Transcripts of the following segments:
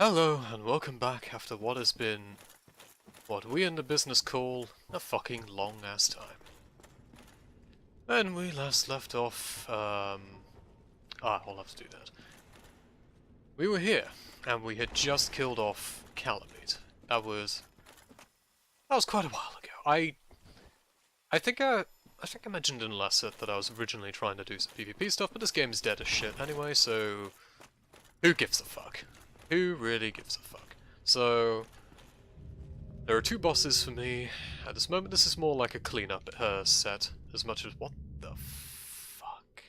Hello, and welcome back after what has been what we in the business call a fucking long-ass time. When we last left off, I'll have to do that. We were here, and we had just killed off Calamite. That was quite a while ago. I think I mentioned in the last set that I was originally trying to do some PvP stuff, but this game is dead as shit anyway, so who gives a fuck? Who really gives a fuck? So, there are two bosses for me. At this moment, this is more like a cleanup set, as much as... What the fuck?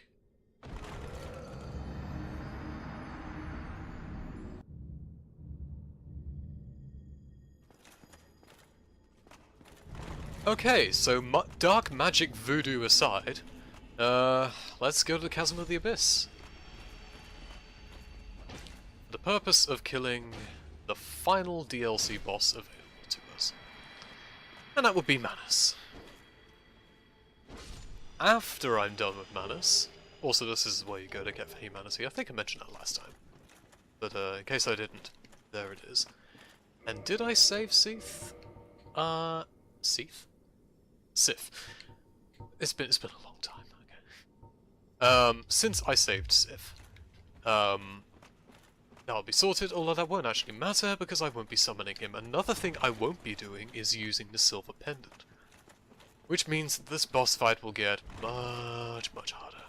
Okay, so dark magic voodoo aside, let's go to the Chasm of the Abyss. The purpose of killing the final DLC boss available to us. And that would be Manus. After I'm done with Manus, also this is where you go to get humanity, I think I mentioned that last time. But in case I didn't, there it is. And did I save Sith? Sith? It's been a long time, okay. Since I saved Sith, that'll be sorted, although that won't actually matter because I won't be summoning him. Another thing I won't be doing is using the silver pendant. Which means that this boss fight will get much harder.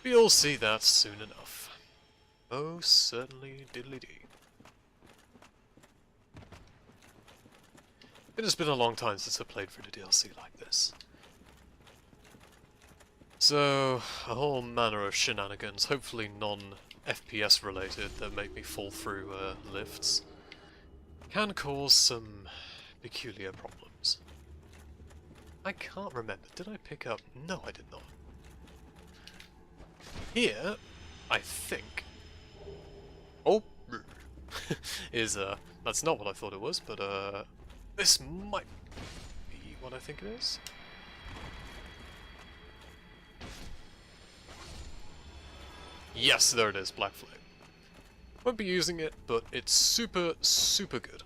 We'll see that soon enough. Most certainly diddly-dee. It has been a long time since I played through the DLC like this. So, a whole manner of shenanigans, hopefully non-FPS related, that make me fall through lifts, can cause some peculiar problems. I can't remember, did I pick up? No, I did not. Here, I think... Oh! is, that's not what I thought it was, but, this might be what I think it is. Yes, there it is, Black Flame. Won't be using it, but it's super good.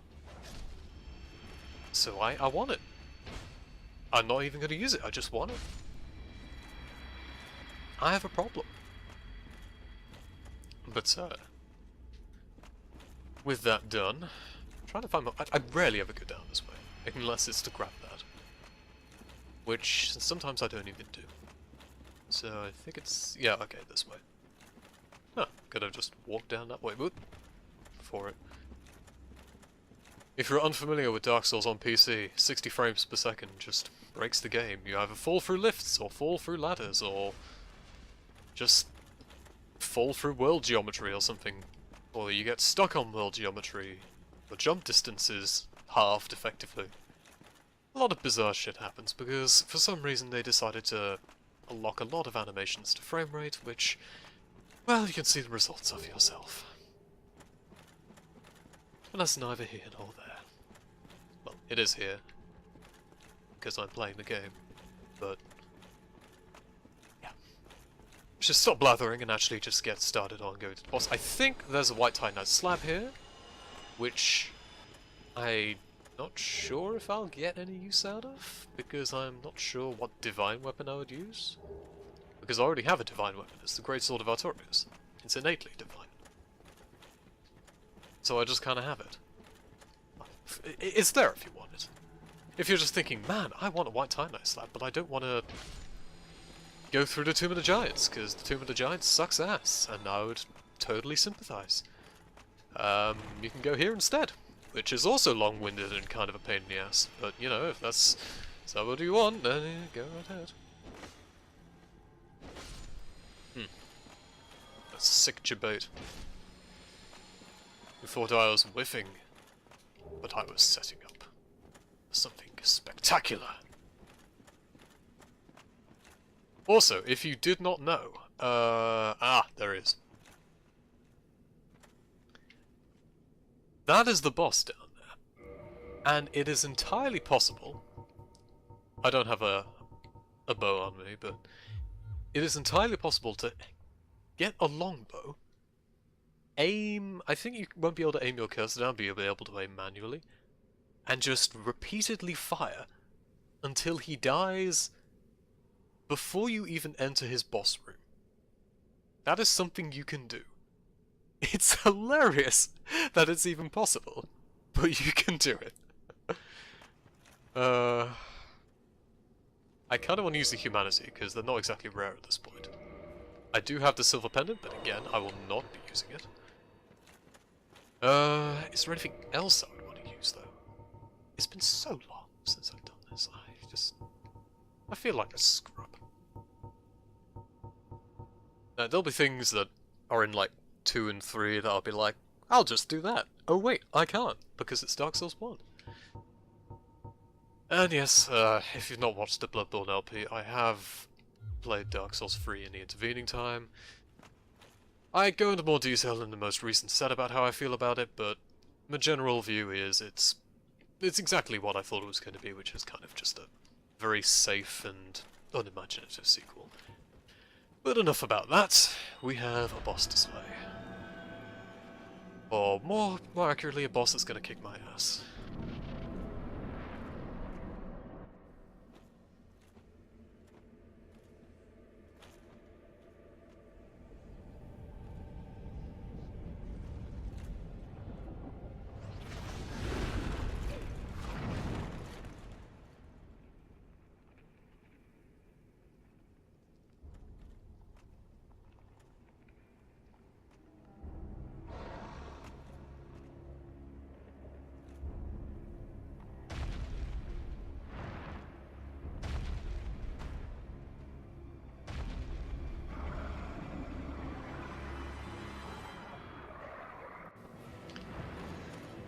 So I want it. I'm not even going to use it, I just want it. I have a problem. But with that done, I'm trying to find my... I rarely ever go down this way, unless it's to grab that. Which sometimes I don't even do. So I think it's... yeah, okay, this way. Huh, could have just walked down that way, but for it. If you're unfamiliar with Dark Souls on PC, 60 frames per second just breaks the game. You either fall through lifts, or fall through ladders, or just fall through world geometry or something. Or you get stuck on world geometry, or jump distance is halved effectively. A lot of bizarre shit happens because for some reason they decided to unlock a lot of animations to frame rate, which... well, you can see the results of yourself. And that's neither here nor there. Well, it is here, because I'm playing the game, but... yeah. Just stop blathering and actually just get started on going to the boss. I think there's a White Titanite slab here, which I'm not sure if I'll get any use out of, because I'm not sure what divine weapon I would use. Because I already have a divine weapon, it's the Great Sword of Artorias. It's innately divine. So I just kind of have it. It's there if you want it. If you're just thinking, man, I want a White Titanite slab, but I don't want to go through the Tomb of the Giants, because the Tomb of the Giants sucks ass, and I would totally sympathize. You can go here instead, which is also long-winded and kind of a pain in the ass, but, you know, if that's what you want, then go right ahead. That's sick debate. You thought I was whiffing, but I was setting up something spectacular. Also, if you did not know, there is. That is the boss down there, and it is entirely possible. I don't have a bow on me, but it is entirely possible to get a longbow aim... I think you won't be able to aim your cursor down, but you'll be able to aim manually. And just repeatedly fire until he dies before you even enter his boss room. That is something you can do. It's hilarious that it's even possible, but you can do it. I kind of want to use the humanity, because they're not exactly rare at this point. I do have the silver pendant, but again, I will not be using it. Is there anything else I would want to use, though? It's been so long since I've done this, I feel like a scrub. There'll be things that are in, like, 2 and 3 that I'll be like, I'll just do that. Oh wait, I can't, because it's Dark Souls 1. And yes, if you've not watched the Bloodborne LP, I have played Dark Souls 3 in the intervening time. I go into more detail in the most recent set about how I feel about it, but my general view is it's exactly what I thought it was going to be, which is kind of just a very safe and unimaginative sequel. But enough about that, we have a boss to slay. Or more accurately, a boss that's going to kick my ass.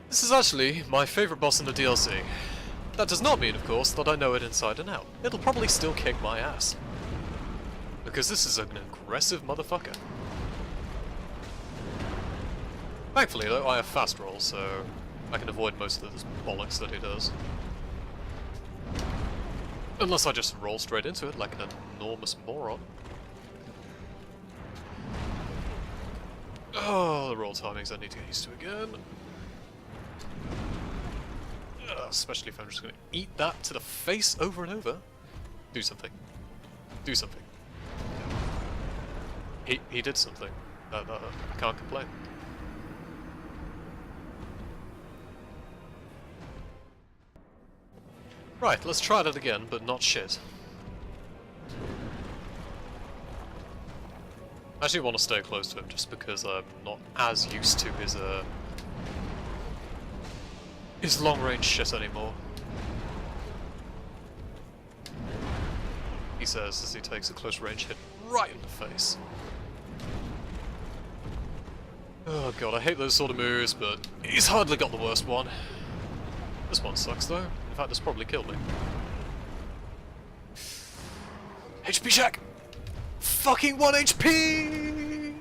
This is actually my favourite boss in the DLC. That does not mean, of course, that I know it inside and out. It'll probably still kick my ass. Because this is an aggressive motherfucker. Thankfully, though, I have fast roll, so I can avoid most of the bollocks that he does. Unless I just roll straight into it like an enormous moron. Oh, the roll timings I need to get used to again. Especially if I'm just going to eat that to the face over and over. Do something. Do something. He did something. I can't complain. Right, let's try that again, but not shit. I actually want to stay close to him just because I'm not as used to his long-range shit anymore. He says as he takes a close-range hit right in the face. Oh god, I hate those sort of moves, but he's hardly got the worst one. This one sucks though. In fact, this probably killed me. HP check! Fucking 1 HP!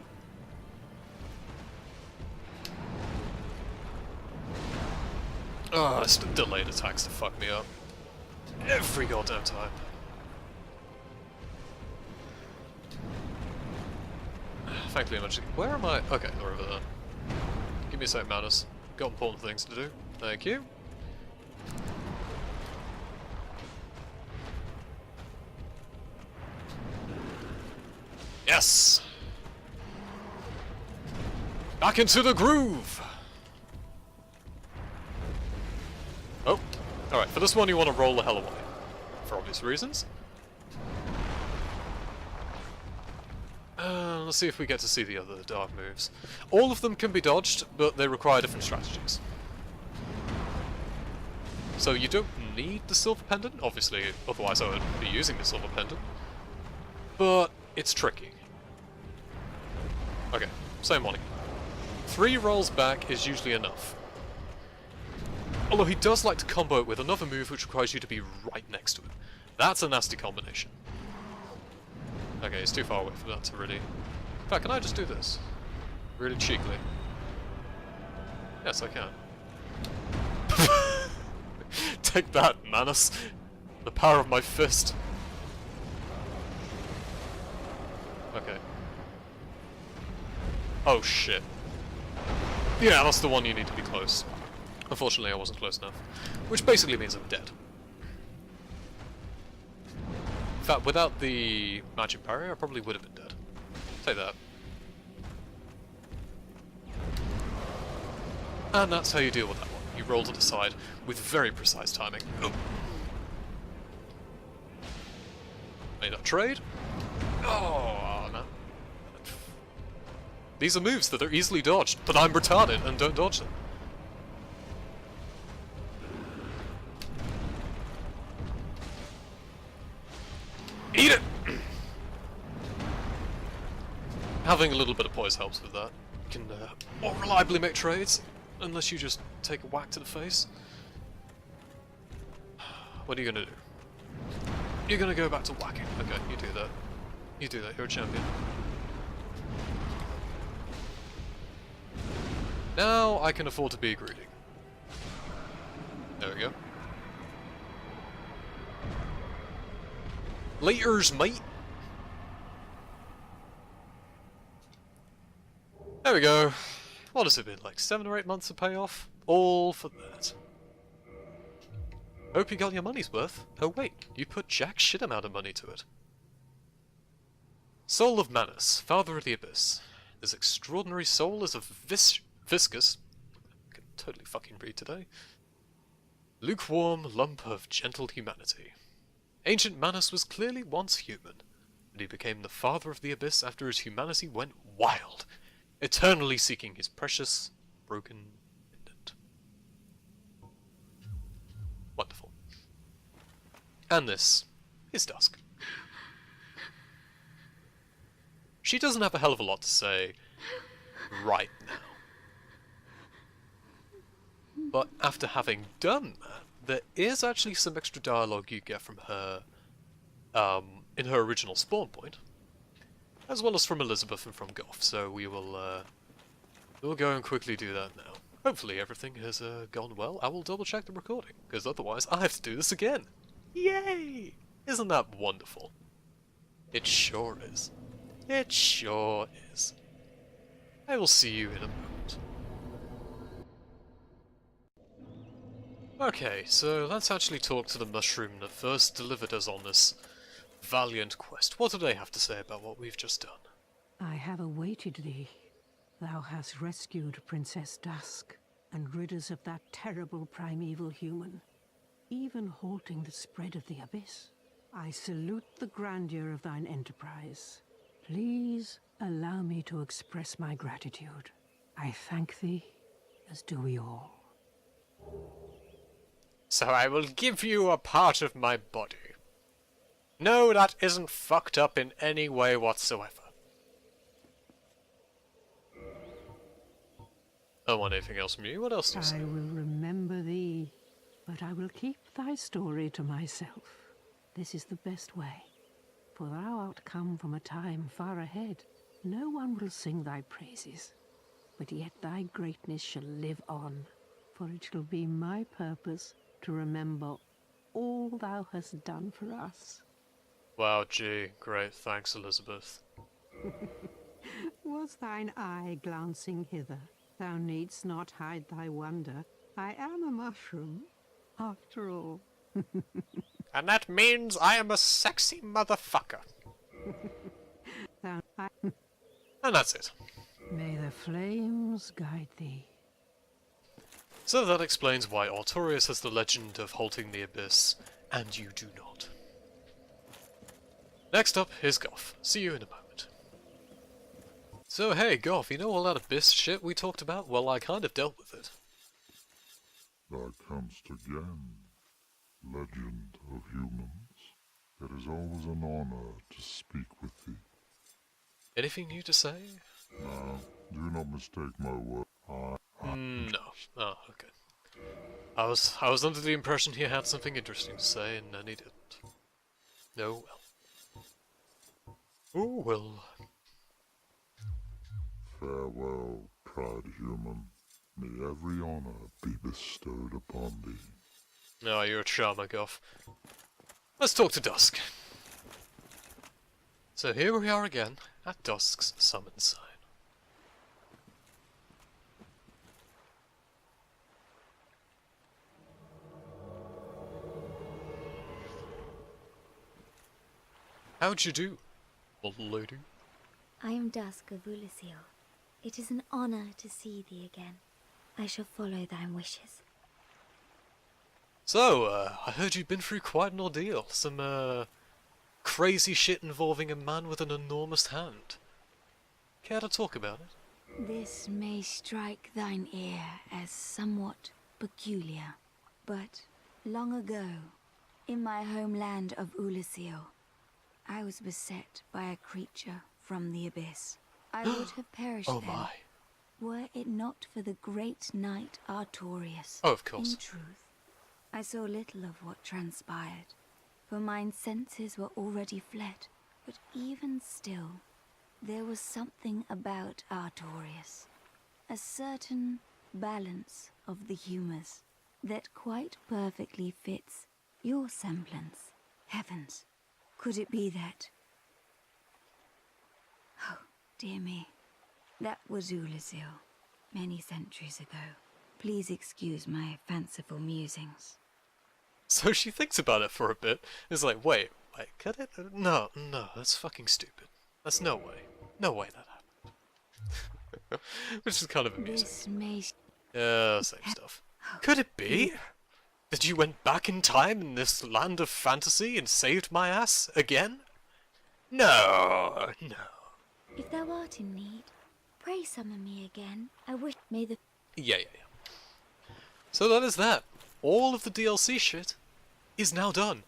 Oh, it's the delayed attacks to fuck me up. Every goddamn time. Thankfully, I'm actually... Where am I? Okay, they're over there. Give me a sec, Manus. Got important things to do. Thank you. Yes! Back into the groove! Oh, alright, for this one you want to roll the hell away. For obvious reasons. Let's see if we get to see the other dark moves. All of them can be dodged, but they require different strategies. So you don't need the silver pendant, obviously, otherwise I would be using the silver pendant. But it's tricky. Okay, same one again. 3 rolls back is usually enough. Although he does like to combo it with another move which requires you to be right next to him. That's a nasty combination. Okay, it's too far away for that to really... In fact, can I just do this? Really cheekily. Yes, I can. Take that, Manus. The power of my fist. Okay. Oh shit. Yeah, that's the one you need to be close. Unfortunately, I wasn't close enough. Which basically means I'm dead. In fact, without the magic barrier, I probably would have been dead. Say that. And that's how you deal with that one. You roll to the side with very precise timing. Oh. Made that trade. Oh, no. These are moves that are easily dodged, but I'm retarded and don't dodge them. Eat it! Having a little bit of poise helps with that. You can more reliably make trades, unless you just take a whack to the face. What are you gonna do? You're gonna go back to whacking. Okay, you do that. You do that, you're a champion. Now I can afford to be greedy. There we go. Laters, mate! There we go. What has it been, like 7 or 8 months of payoff? All for that. Hope you got your money's worth. Oh wait, you put jack shit amount of money to it. Soul of Manus, Father of the Abyss. This extraordinary soul is a viscous... I can totally fucking read today. Lukewarm lump of gentle humanity. Ancient Manus was clearly once human, but he became the Father of the Abyss after his humanity went wild, eternally seeking his precious, broken pendant. Wonderful. And this is Dusk. She doesn't have a hell of a lot to say right now. But after having done that, there is actually some extra dialogue you get from her in her original spawn point, as well as from Elizabeth and from Goff, so we'll go and quickly do that now. Hopefully everything has gone well. I will double check the recording, because otherwise I have to do this again. Yay! Isn't that wonderful? It sure is. It sure is. I will see you in a moment. Okay, so let's actually talk to the mushroom that first delivered us on this valiant quest. What do they have to say about what we've just done? I have awaited thee. Thou hast rescued Princess Dusk, and rid us of that terrible primeval human, even halting the spread of the abyss. I salute the grandeur of thine enterprise. Please allow me to express my gratitude. I thank thee, as do we all. So I will give you a part of my body. No, that isn't fucked up in any way whatsoever. I don't want anything else from you. What else do you say? I will remember thee, but I will keep thy story to myself. This is the best way, for thou art come from a time far ahead. No one will sing thy praises, but yet thy greatness shall live on, for it shall be my purpose to remember all thou hast done for us. Wow, gee, great, thanks Elizabeth. Was thine eye glancing hither? Thou needst not hide thy wonder. I am a mushroom, after all. And that means I am a sexy motherfucker. And that's it. May the flames guide thee. So that explains why Artorias has the legend of halting the abyss, and you do not. Next up, here's Goff. See you in a moment. So hey, Goff, you know all that abyss shit we talked about? Well, I kind of dealt with it. Thou comest again, legend of humans. It is always an honor to speak with thee. Anything new to say? Now, do not mistake my word. No. Oh, okay. I was under the impression he had something interesting to say, and then he didn't. Oh well. Oh well. Farewell, proud human. May every honor be bestowed upon thee. No, you're a charmer, Goff. Let's talk to Dusk. So here we are again, at Dusk's summon sign. How'd you do, old lady? I am Dusk of Ulasil. It is an honor to see thee again. I shall follow thine wishes. So, I heard you'd been through quite an ordeal. Some, crazy shit involving a man with an enormous hand. Care to talk about it? This may strike thine ear as somewhat peculiar, but long ago, in my homeland of Ulasil, I was beset by a creature from the abyss. I would have perished Oh then, my. were it not for the great knight Artorius. Oh, of course. In truth, I saw little of what transpired, for mine senses were already fled. But even still, there was something about Artorius, a certain balance of the humours that quite perfectly fits your semblance. Heavens, could it be that... Oh, dear me. That was Ulasil, many centuries ago. Please excuse my fanciful musings. So she thinks about it for a bit. It's like, wait, could it? No, that's fucking stupid. That's no way. No way that happened. Which is kind of amusing. This may... Same stuff. Could it be that you went back in time in this land of fantasy and saved my ass again? No. If thou art in need, pray summon me again. I wish may the... Yeah. So that is that. All of the DLC shit is now done.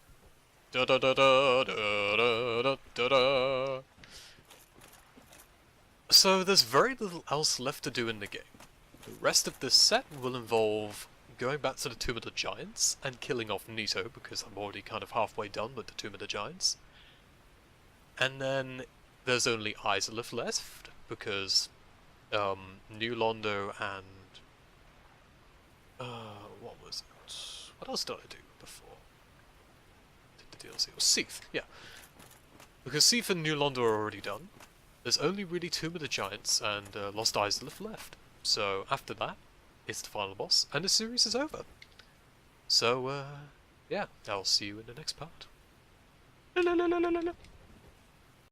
Da da da da da da da da da. So there's very little else left to do in the game. The rest of this set will involve going back to the Tomb of the Giants and killing off Nito, because I'm already kind of halfway done with the Tomb of the Giants. And then there's only ez'd left, because New Londo and what was it? What else did I do before? Did the DLC? It was Seath, yeah. Because Seath and New Londo are already done. There's only really Tomb of the Giants and Lost ez'd left. So after that, it's the final boss, and the series is over. So, yeah, I'll see you in the next part. La la la la la la.